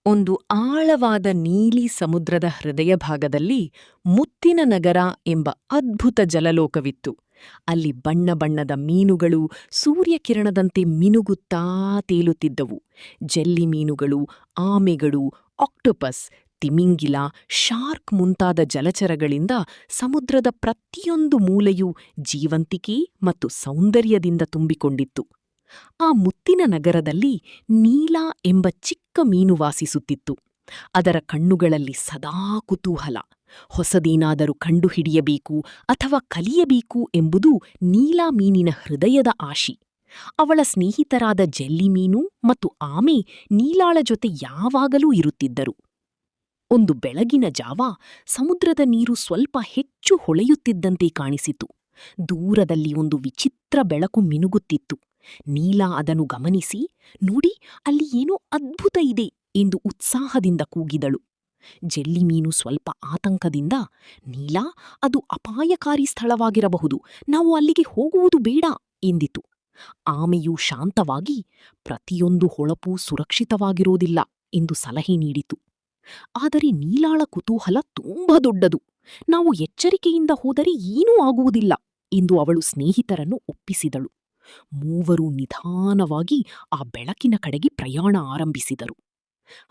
ಒಂದು ಆಳವಾದ ನೀಲಿ ಸಮುದ್ರದ ಹೃದಯ ಭಾಗದಲ್ಲಿ ಮುತ್ತಿನ ನಗರ ಎಂಬ ಅದ್ಭುತ ಜಲಲೋಕವಿತ್ತು. ಅಲ್ಲಿ ಬಣ್ಣ ಬಣ್ಣದ ಮೀನುಗಳು ಸೂರ್ಯಕಿರಣದಂತೆ ಮಿನುಗುತ್ತಾ ತೇಲುತ್ತಿದ್ದವು. ಜೆಲ್ಲಿ ಮೀನುಗಳು, ಆಮೆಗಳು, ಆಕ್ಟೋಪಸ್, ತಿಮಿಂಗಿಲ, ಶಾರ್ಕ್ ಮುಂತಾದ ಜಲಚರಗಳಿಂದ ಸಮುದ್ರದ ಪ್ರತಿಯೊಂದು ಮೂಲೆಯೂ ಜೀವಂತಿಕೆ ಮತ್ತು ಸೌಂದರ್ಯದಿಂದ ತುಂಬಿಕೊಂಡಿತ್ತು. ಆ ಮುತ್ತಿನ ನಗರದಲ್ಲಿ ನೀಲ ಎಂಬ ಚಿಕ್ಕ ಮೀನು ವಾಸಿಸುತ್ತಿತ್ತು. ಅದರ ಕಣ್ಣುಗಳಲ್ಲಿ ಸದಾ ಕುತೂಹಲ. ಹೊಸದೇನಾದರೂ ಕಂಡುಹಿಡಿಯಬೇಕು ಅಥವಾ ಕಲಿಯಬೇಕು ಎಂಬುದು ನೀಲಾ ಮೀನಿನ ಹೃದಯದ ಆಶೆ. ಅವಳ ಸ್ನೇಹಿತರಾದ ಜೆಲ್ಲಿ ಮೀನು ಮತ್ತು ಆಮೆ ನೀಲಾಳ ಜೊತೆ ಯಾವಾಗಲೂ ಇರುತ್ತಿದ್ದರು. ಒಂದು ಬೆಳಗಿನ ಜಾವ ಸಮುದ್ರದ ನೀರು ಸ್ವಲ್ಪ ಹೆಚ್ಚು ಹೊಳೆಯುತ್ತಿದ್ದಂತೆ ಕಾಣಿಸಿತು. ದೂರದಲ್ಲಿ ಒಂದು ವಿಚಿತ್ರ ಬೆಳಕು ಮಿನುಗುತ್ತಿತ್ತು. ನೀಲಾ ಅದನ್ನು ಗಮನಿಸಿ, ನೋಡಿ, ಅಲ್ಲಿ ಏನೋ ಅದ್ಭುತ ಇದೆ ಎಂದು ಉತ್ಸಾಹದಿಂದ ಕೂಗಿದಳು. ಜೆಲ್ಲಿ ಮೀನು ಸ್ವಲ್ಪ ಆತಂಕದಿಂದ, ನೀಲಾ, ಅದು ಅಪಾಯಕಾರಿ ಸ್ಥಳವಾಗಿರಬಹುದು, ನಾವು ಅಲ್ಲಿಗೆ ಹೋಗುವುದು ಬೇಡ ಎಂದಿತು. ಆಮೆಯು ಶಾಂತವಾಗಿ, ಪ್ರತಿಯೊಂದು ಹೊಳಪೂ ಸುರಕ್ಷಿತವಾಗಿರೋದಿಲ್ಲ ಎಂದು ಸಲಹೆ ನೀಡಿತು. ಆದರೆ ನೀಲಾಳ ಕುತೂಹಲ ತುಂಬಾ ದೊಡ್ಡದು. ನಾವು ಎಚ್ಚರಿಕೆಯಿಂದ ಹೋದರೆ ಏನೂ ಆಗುವುದಿಲ್ಲ ಎಂದು ಅವಳು ಸ್ನೇಹಿತರನ್ನು ಒಪ್ಪಿಸಿದಳು. ಮೂವರು ನಿಧಾನವಾಗಿ ಆ ಬೆಳಕಿನ ಕಡೆಗೆ ಪ್ರಯಾಣ ಆರಂಭಿಸಿದರು.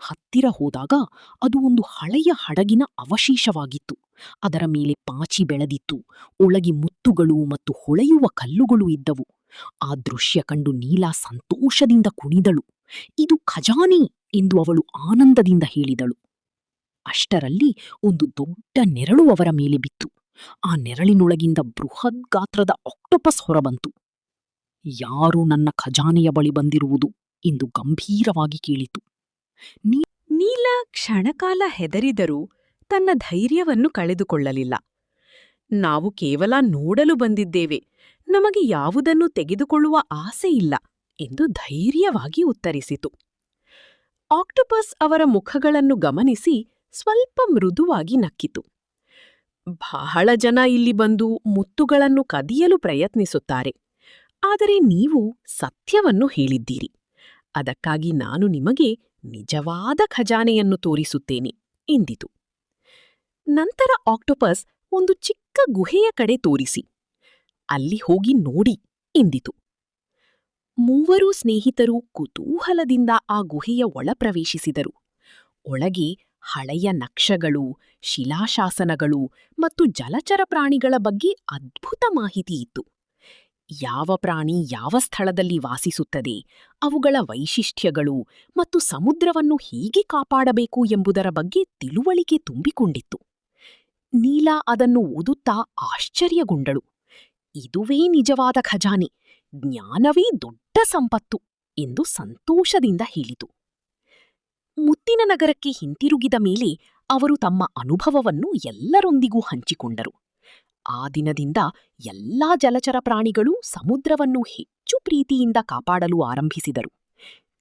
ಹತ್ತಿರ ಹೋದಾಗ ಅದು ಒಂದು ಹಳೆಯ ಹಡಗಿನ ಅವಶೇಷವಾಗಿತ್ತು. ಅದರ ಮೇಲೆ ಪಾಚಿ ಬೆಳೆದಿತ್ತು. ಒಳಗೆ ಮುತ್ತುಗಳು ಮತ್ತು ಹೊಳೆಯುವ ಕಲ್ಲುಗಳು ಇದ್ದವು. ಆ ದೃಶ್ಯ ಕಂಡು ನೀಲಾ ಸಂತೋಷದಿಂದ ಕುಣಿದಳು. ಇದು ಖಜಾನೆ ಎಂದು ಅವಳು ಆನಂದದಿಂದ ಹೇಳಿದಳು. ಅಷ್ಟರಲ್ಲಿ ಒಂದು ದೊಡ್ಡ ನೆರಳು ಅವರ ಮೇಲೆ ಬಿತ್ತು. ಆ ನೆರಳಿನೊಳಗಿಂದ ಬೃಹತ್ ಗಾತ್ರದ ಆಕ್ಟೋಪಸ್ ಹೊರಬಂತು. ಯಾರು ನನ್ನ ಖಜಾನೆಯ ಬಳಿ ಬಂದಿರುವುದು ಎಂದು ಗಂಭೀರವಾಗಿ ಕೇಳಿತು. ನೀಲ ಕ್ಷಣಕಾಲ ಹೆದರಿದರೂ ತನ್ನ ಧೈರ್ಯವನ್ನು ಕಳೆದುಕೊಳ್ಳಲಿಲ್ಲ. ನಾವು ಕೇವಲ ನೋಡಲು ಬಂದಿದ್ದೇವೆ, ನಮಗೆ ಯಾವುದನ್ನು ತೆಗೆದುಕೊಳ್ಳುವ ಆಸೆ ಇಲ್ಲ ಎಂದು ಧೈರ್ಯವಾಗಿ ಉತ್ತರಿಸಿತು. ಆಕ್ಟೋಪಸ್ ಅವರ ಮುಖಗಳನ್ನು ಗಮನಿಸಿ ಸ್ವಲ್ಪ ಮೃದುವಾಗಿ ನಕ್ಕಿತು. ಬಹಳ ಜನ ಇಲ್ಲಿ ಬಂದು ಮುತ್ತುಗಳನ್ನು ಕದಿಯಲು ಪ್ರಯತ್ನಿಸುತ್ತಾರೆ, ಆದರೆ ನೀವು ಸತ್ಯವನ್ನು ಹೇಳಿದ್ದೀರಿ. ಅದಕ್ಕಾಗಿ ನಾನು ನಿಮಗೆ ನಿಜವಾದ ಖಜಾನೆಯನ್ನು ತೋರಿಸುತ್ತೇನೆ ಎಂದಿತು. ನಂತರ ಆಕ್ಟೋಪಸ್ ಒಂದು ಚಿಕ್ಕ ಗುಹೆಯ ಕಡೆ ತೋರಿಸಿ, ಅಲ್ಲಿ ಹೋಗಿ ನೋಡಿ ಎಂದಿತು. ಮೂವರೂ ಸ್ನೇಹಿತರು ಕುತೂಹಲದಿಂದ ಆ ಗುಹೆಯ ಒಳ ಪ್ರವೇಶಿಸಿದರು. ಒಳಗೆ ಹಳೆಯ ನಕ್ಷಗಳು, ಶಿಲಾಶಾಸನಗಳು ಮತ್ತು ಜಲಚರ ಪ್ರಾಣಿಗಳ ಬಗ್ಗೆ ಅದ್ಭುತ ಮಾಹಿತಿ ಇತ್ತು. ಯಾವ ಪ್ರಾಣಿ ಯಾವ ಸ್ಥಳದಲ್ಲಿ ವಾಸಿಸುತ್ತದೆ, ಅವುಗಳ ವೈಶಿಷ್ಟ್ಯಗಳು ಮತ್ತು ಸಮುದ್ರವನ್ನು ಹೇಗೆ ಕಾಪಾಡಬೇಕು ಎಂಬುದರ ಬಗ್ಗೆ ತಿಳುವಳಿಕೆ ತುಂಬಿಕೊಂಡಿತ್ತು. ನೀಲಾ ಅದನ್ನು ಓದುತ್ತಾ ಆಶ್ಚರ್ಯಗೊಂಡಳು. ಇದುವೇ ನಿಜವಾದ ಖಜಾನೆ, ಜ್ಞಾನವೇ ದೊಡ್ಡ ಸಂಪತ್ತು ಎಂದು ಸಂತೋಷದಿಂದ ಹೇಳಿತು. ಮುತ್ತಿನ ನಗರಕ್ಕೆ ಹಿಂತಿರುಗಿದ ಮೇಲೆ ಅವರು ತಮ್ಮ ಅನುಭವವನ್ನು ಎಲ್ಲರೊಂದಿಗೂ ಹಂಚಿಕೊಂಡರು. ಆ ದಿನದಿಂದ ಎಲ್ಲಾ ಜಲಚರ ಪ್ರಾಣಿಗಳು ಸಮುದ್ರವನ್ನು ಹೆಚ್ಚು ಪ್ರೀತಿಯಿಂದ ಕಾಪಾಡಲು ಆರಂಭಿಸಿದರು.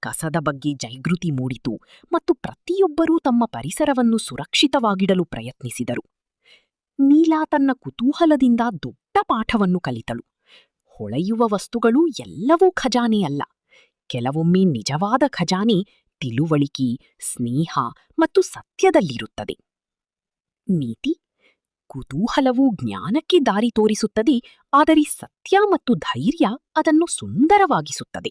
ಕಸದ ಬಗ್ಗೆ ಜಾಗೃತಿ ಮೂಡಿತು ಮತ್ತು ಪ್ರತಿಯೊಬ್ಬರೂ ತಮ್ಮ ಪರಿಸರವನ್ನು ಸುರಕ್ಷಿತವಾಗಿಡಲು ಪ್ರಯತ್ನಿಸಿದರು. ನೀಲಾ ತನ್ನ ಕುತೂಹಲದಿಂದ ದೊಡ್ಡ ಪಾಠವನ್ನು ಕಲಿತಳು. ಹೊಳೆಯುವ ವಸ್ತುಗಳು ಎಲ್ಲವೂ ಖಜಾನೆಯಲ್ಲ. ಕೆಲವೊಮ್ಮೆ ನಿಜವಾದ ಖಜಾನೆ ತಿಳುವಳಿಕೆ, ಸ್ನೇಹ ಮತ್ತು ಸತ್ಯದಲ್ಲಿರುತ್ತದೆ. ನೀತಿ: ಕುತೂಹಲವು ಜ್ಞಾನಕ್ಕೆ ದಾರಿ ತೋರಿಸುತ್ತದೆ, ಆದರೆ ಸತ್ಯ ಮತ್ತು ಧೈರ್ಯ ಅದನ್ನು ಸುಂದರವಾಗಿಸುತ್ತದೆ.